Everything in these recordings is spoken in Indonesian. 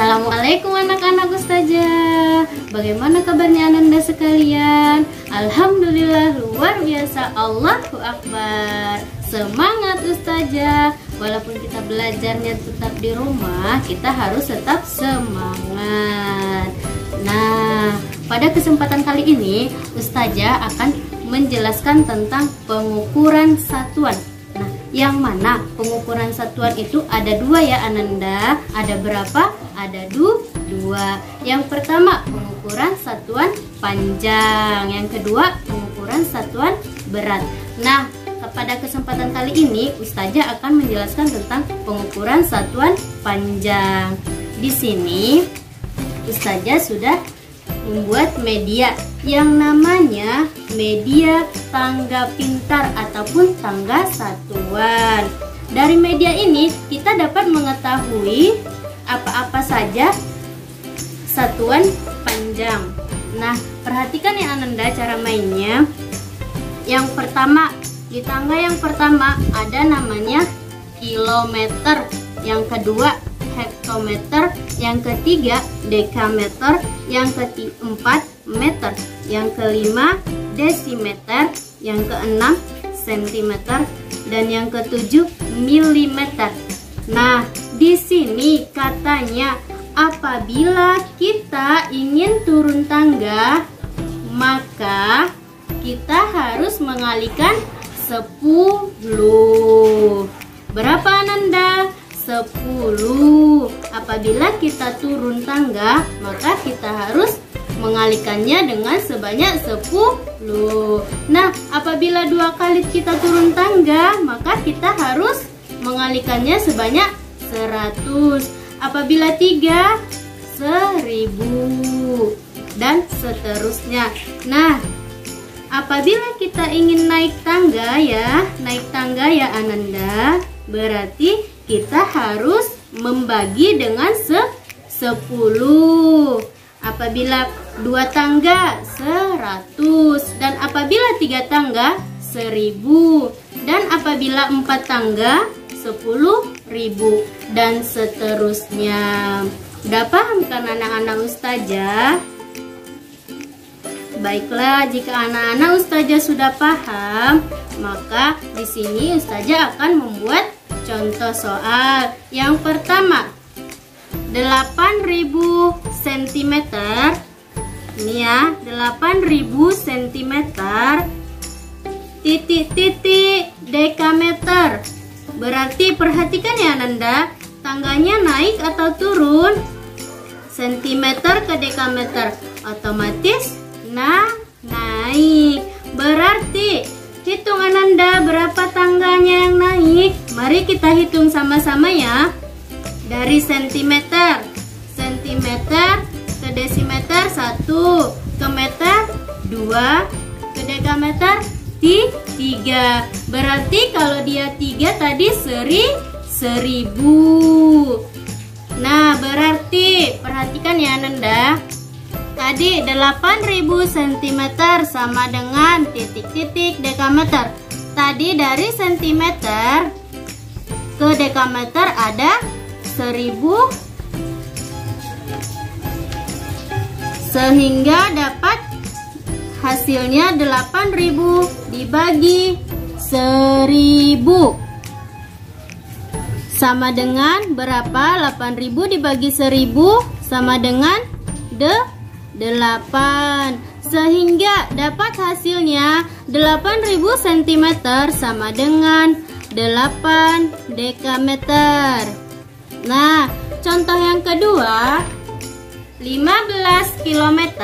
Assalamualaikum anak-anak Ustazah. Bagaimana kabarnya Ananda sekalian? Alhamdulillah luar biasa, Allahu Akbar. Semangat Ustazah. Walaupun kita belajarnya tetap di rumah, kita harus tetap semangat. Nah, pada kesempatan kali ini Ustazah akan menjelaskan tentang pengukuran satuan. Nah, yang mana pengukuran satuan itu ada dua ya Ananda. Ada berapa? Ada dua. Yang pertama pengukuran satuan panjang, yang kedua pengukuran satuan berat. Nah, pada kesempatan kali ini Ustazah akan menjelaskan tentang pengukuran satuan panjang. Di sini Ustazah sudah membuat media yang namanya media tangga pintar ataupun tangga satuan. Dari media ini kita dapat mengetahui apa-apa saja satuan panjang. Nah, perhatikan ya Ananda cara mainnya. Yang pertama, di tangga yang pertama ada namanya kilometer, yang kedua hektometer, yang ketiga dekameter, yang keempat meter, yang kelima desimeter, yang keenam sentimeter, dan yang ketujuh milimeter. Nah, di sini katanya apabila kita ingin turun tangga, maka kita harus mengalihkan 10. Berapa Ananda? 10. Apabila kita turun tangga, maka kita harus mengalihkannya dengan sebanyak 10. Nah, apabila 2 kali kita turun tangga, maka kita harus mengalihkannya sebanyak 100. Apabila 3, 1000, dan seterusnya. Nah, apabila kita ingin naik tangga ya Ananda, berarti kita harus membagi dengan 10. Apabila 2 tangga 100, dan apabila 3 tangga 1000, dan apabila 4 tangga 10.000, dan seterusnya. Udah paham kan anak-anak Ustazah? Baiklah, jika anak-anak Ustazah sudah paham, maka di sini Ustazah akan membuat contoh soal. Yang pertama, 8.000 cm. Ini ya, 8.000 cm titik-titik dekameter. Berarti perhatikan ya Nanda, tangganya naik atau turun? Sentimeter ke dekameter, otomatis naik. Berarti hitung Ananda berapa tangganya yang naik. Mari kita hitung sama-sama ya. Dari sentimeter ke desimeter 1, ke meter 2, ke dekameter 3. Berarti kalau dia 3 tadi 1000. Nah, berarti perhatikan ya Ananda. Tadi 8.000 cm sama dengan titik-titik dekameter. Tadi dari sentimeter ke dekameter ada 1000, sehingga dapat hasilnya 8.000 dibagi 1000 sama dengan berapa? 8.000 dibagi 1000 sama dengan 8, sehingga dapat hasilnya 8.000 cm sama dengan 8 dekameter. Nah, contoh yang kedua, 15 km.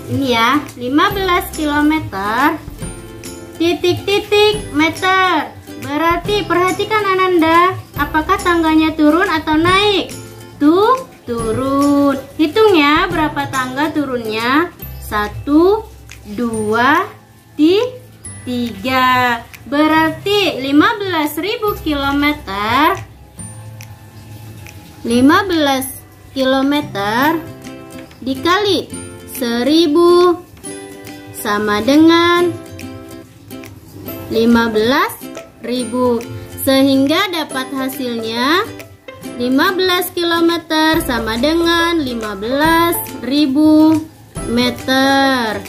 Ini ya, 15 km titik-titik meter. Berarti perhatikan Ananda, apakah tangganya turun atau naik? Turun. Hitung ya berapa tangga turunnya. 1, 2, 3. Berarti 15.000 km 15 km dikali 1000 sama dengan 15.000, sehingga dapat hasilnya 15 km sama dengan 15.000 meter.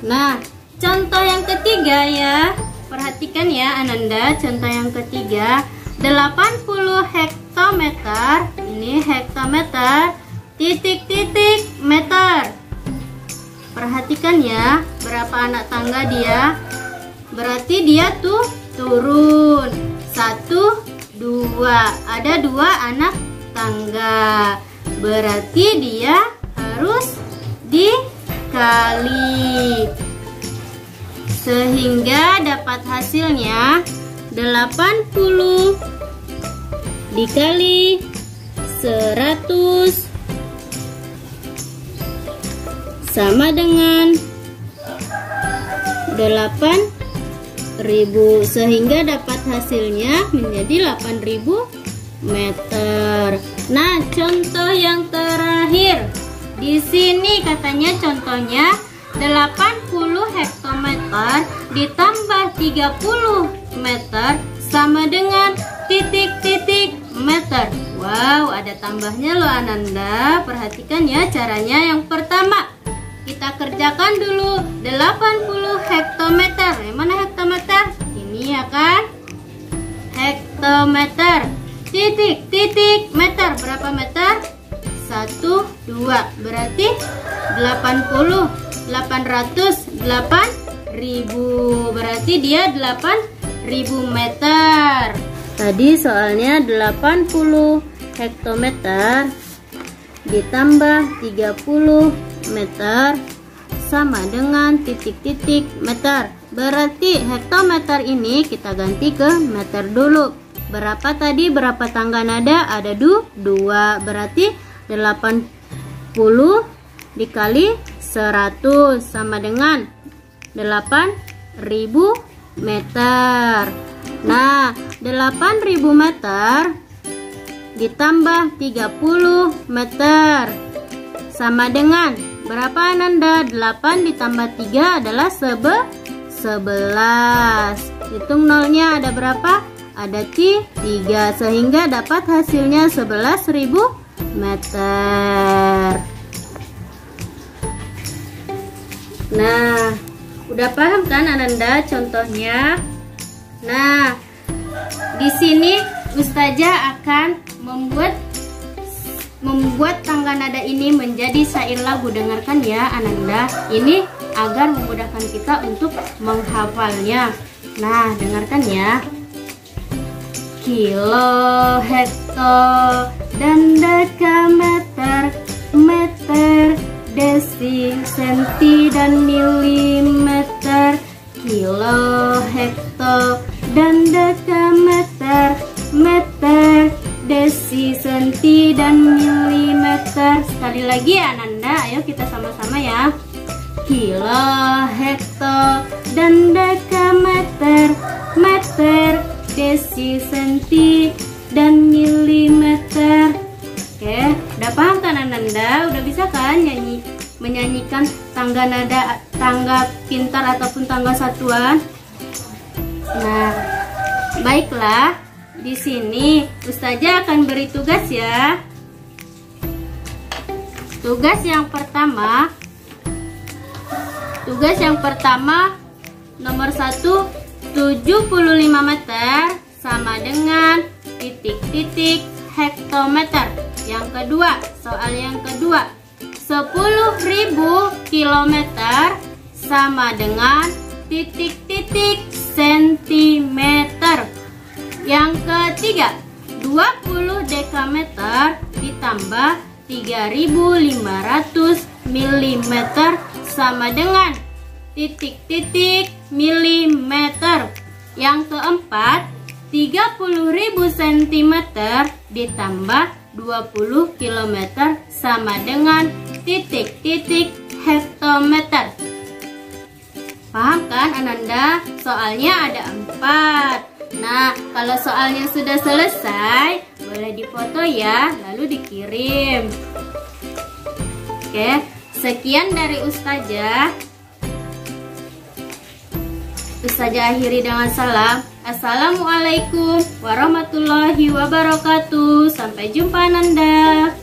Nah, contoh yang ketiga ya. Perhatikan ya Ananda, contoh yang ketiga. 80 hektometer. Ini hektometer, titik-titik meter. Perhatikan ya, berapa anak tangga dia. Berarti dia tuh turun 1, 2. Ada 2 anak tangga. Berarti dia harus dikali. Sehingga dapat hasilnya 80 dikali 100 sama dengan 8.000, sehingga dapat hasilnya menjadi 8.000 meter. Nah, contoh yang terakhir. Di sini katanya contohnya 80 hektometer ditambah 30 meter sama dengan titik-titik meter. Wow, ada tambahnya loh Ananda. Perhatikan ya caranya. Yang pertama, kita kerjakan dulu 80 hektometer. Yang mana hektometer? Ini ya kan? Hektometer. Titik-titik meter. Berapa meter? 1, 2. Berarti 80. 800, 8.000. Berarti dia 8.000 meter. Tadi soalnya 80 hektometer ditambah 30 meter sama dengan titik-titik meter. Berarti hektometer ini kita ganti ke meter dulu. Berapa tadi? Berapa tangga nada? Ada 2. Berarti 80 dikali 100 sama dengan 8.000 meter. Nah, 8.000 meter ditambah 30 meter sama dengan berapa Ananda? 8 ditambah 3 adalah 11. Hitung nolnya ada berapa? Ada 3, sehingga dapat hasilnya 11.000 meter. Nah, udah paham kan Ananda contohnya? Nah, di sini Ustazah akan membuat tangga nada ini menjadi syair lagu. Dengarkan ya Ananda. Ini agar memudahkan kita untuk menghafalnya. Nah, dengarkan ya. Kilo, hekto, dan dekameter, meter, desi, senti, dan milimeter. Kilo, hekto, dan dekameter, meter, desi, senti, dan milimeter. Sekali lagi ya Ananda, ayo kita sama-sama ya. Kilo, hekto, dan dekameter, meter, desi, senti, dan milimeter. Oke, udah paham kan Ananda? Udah bisa kan menyanyikan tangga nada, tangga pintar ataupun tangga satuan? Nah, baiklah. Di sini Ustazah akan beri tugas ya. Tugas yang pertama nomor 1, 75 meter sama dengan titik-titik hektometer. Yang kedua, soal yang kedua, 10.000 kilometer sama dengan titik-titik sentimeter. Yang ketiga, 20 dekameter ditambah 3.500 milimeter sama dengan titik-titik milimeter. Yang keempat, 30.000 cm ditambah 20 km sama dengan titik-titik hektometer. Paham kan Ananda? Soalnya ada 4. Nah, kalau soalnya sudah selesai, boleh difoto ya, lalu dikirim. Oke, sekian dari Ustazah. Ustazah akhiri dengan salam. Assalamualaikum warahmatullahi wabarakatuh. Sampai jumpa Nanda.